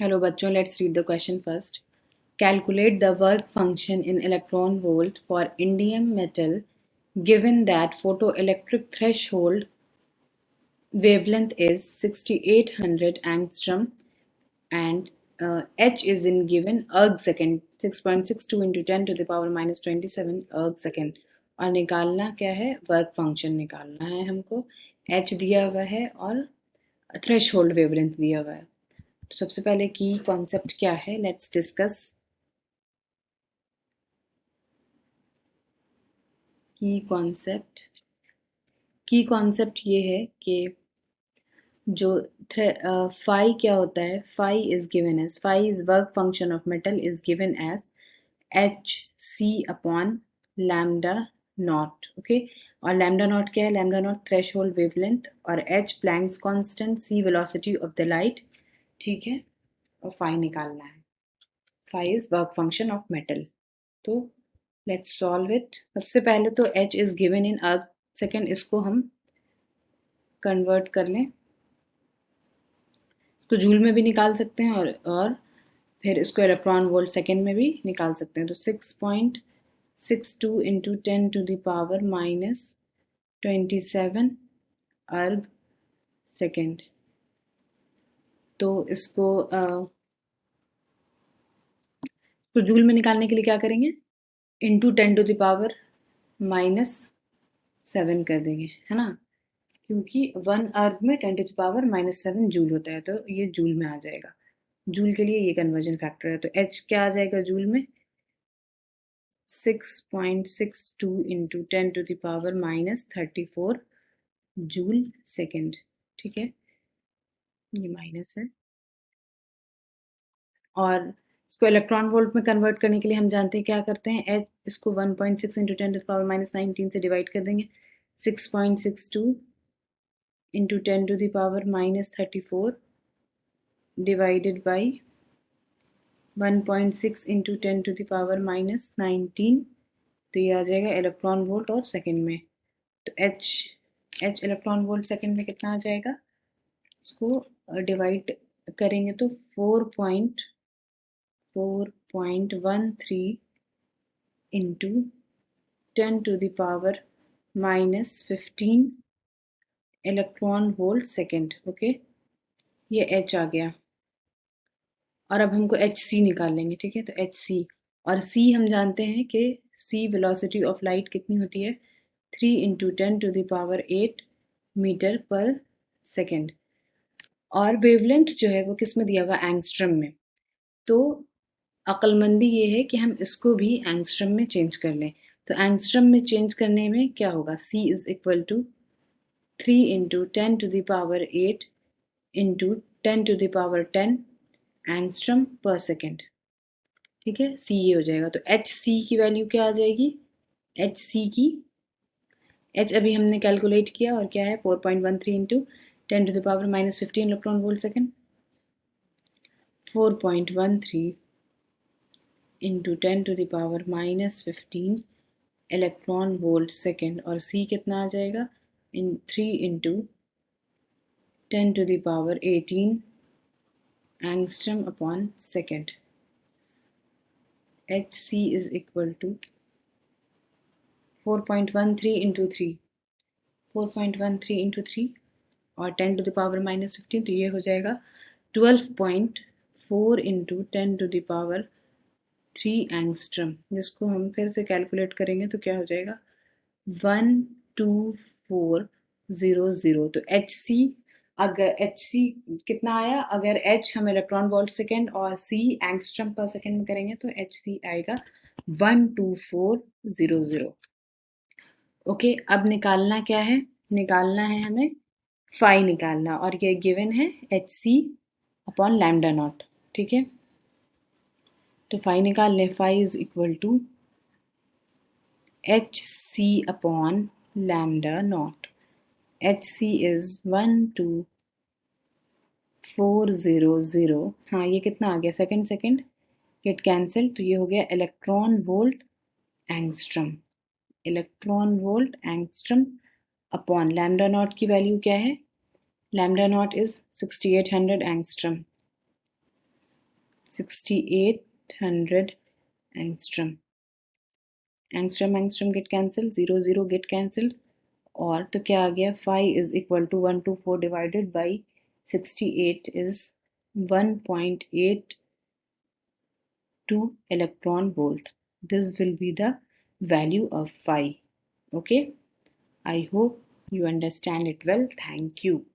Hello बच्चों, let's read the question first. Calculate the work function in electron volt for indium metal given that photoelectric threshold wavelength is 6800 angstrom and H is in given erg second 6.62 into 10 to the power minus 27 erg second और निकालना क्या है, work function निकालना है हमको. H दिया हुआ है और थ्रेशोल्ड वेवलेंथ दिया हुआ है. तो सबसे पहले की कॉन्सेप्ट क्या है, लेट्स डिस्कस. की कॉन्सेप्ट ये है कि जो फाई क्या होता है. Phi is given as phi is work function of metal is given as H C upon lambda not. Okay, और लैम्डा नॉट क्या है? लैम्डा नॉट थ्रेशोल्ड वेवलेंथ और H Planck's constant, C velocity of the light. ठीक है, और phi निकालना है. Phi is work function of metal. तो लेट्स सॉल्व इट. सबसे पहले तो h इज गिवन इन अर्ग सेकेंड, इसको हम कन्वर्ट कर लें. इसको जूल में भी निकाल सकते हैं और फिर इसको इलेक्ट्रॉन वोल्ट सेकेंड में भी निकाल सकते हैं. तो 6.62 into 10 to the power minus 27 erg second. तो इसको तो जूल में निकालने के लिए क्या करेंगे? Into 10 to the power minus 7 कर देंगे, है ना, क्योंकि 1 अर्ग में 10 to the power minus 7 joule होता है, तो ये जूल में आ जाएगा. जूल के लिए ये कन्वर्जन फैक्टर है. तो h क्या आ जाएगा जूल में? 6.62 into 10 to the power minus 34 joule second. ठीक है, ये माइनस है. और इसको इलेक्ट्रॉन वोल्ट में कन्वर्ट करने के लिए हम जानते हैं क्या करते हैं. h इसको 1.6 into 10 to the power minus 19 से डिवाइड कर देंगे. 6.62 into 10 to the power minus 34 divided by 1.6 into 10 to the power minus 19. तो ये आ जाएगा इलेक्ट्रॉन वोल्ट और सेकेंड में. तो h इलेक्ट्रॉन वोल्ट सेकेंड में कितना आ जाएगा? इसको डिवाइड करेंगे तो 4.13 into 10 to the power minus 15 electron volt second. Okay, ये h आ गया. और अब हमको एच सी निकाल लेंगे. ठीक है, तो एच सी और सी हम जानते हैं कि सी वेलोसिटी ऑफ लाइट कितनी होती है? 3 into 10 to the power 8 metre per second. और वेवलेंथ जो है वो किस में दिया हुआ? एंगस्ट्रम में. तो अक्लमंदी ये है कि हम इसको भी एंगस्ट्रम में चेंज कर लें. तो एंगस्ट्रम में चेंज करने में क्या होगा? C is equal to 3 into 10 to the power 8 into 10 to the power 10 angstrom पर सेकेंड. ठीक है, सी ये हो जाएगा. तो एच सी की वैल्यू क्या आ जाएगी? एच सी की एच अभी हमने कैलकुलेट किया और क्या है? 4.13 into 10 to the power minus 15 electron volt second. 4.13 into 10 to the power minus 15 electron volt second. और सी कितना आ जाएगा? 3 into 10 to the power 18 angstrom upon second. HC is equal to 4.13 into 3, 4.13 into 3 और 10 to the power minus 15. तो ये हो जाएगा 12.4 into 10 to the power 3 angstrom, जिसको हम फिर से कैलकुलेट करेंगे तो क्या हो जाएगा? 12400. तो HC, अगर HC कितना आया? अगर H हम इलेक्ट्रॉन वोल्ट सेकेंड और C एंगस्ट्रम पर सेकेंड में करेंगे तो HC आएगा 12400. ओके, अब निकालना क्या है? निकालना है हमें फाई निकालना, और ये गिवन है HC अपॉन लैम्डा नॉट. ठीक है, तो फाई निकाल लें. Phi is equal to HC upon lambda naught. HC is 12400. हाँ, ये कितना आ गया? Second get cancel. तो ये हो गया electron volt angstrom. Electron volt angstrom upon lambda not की वैल्यू क्या है? Lambda not is 6800 angstrom. 6800 angstrom. Angstrom get cancelled, 0 0 get cancelled, और तो क्या आ गया, phi is equal to 124 divided by 68 is 1.82 electron volt. This will be the value of phi. Okay, I hope you understand it well. Thank you.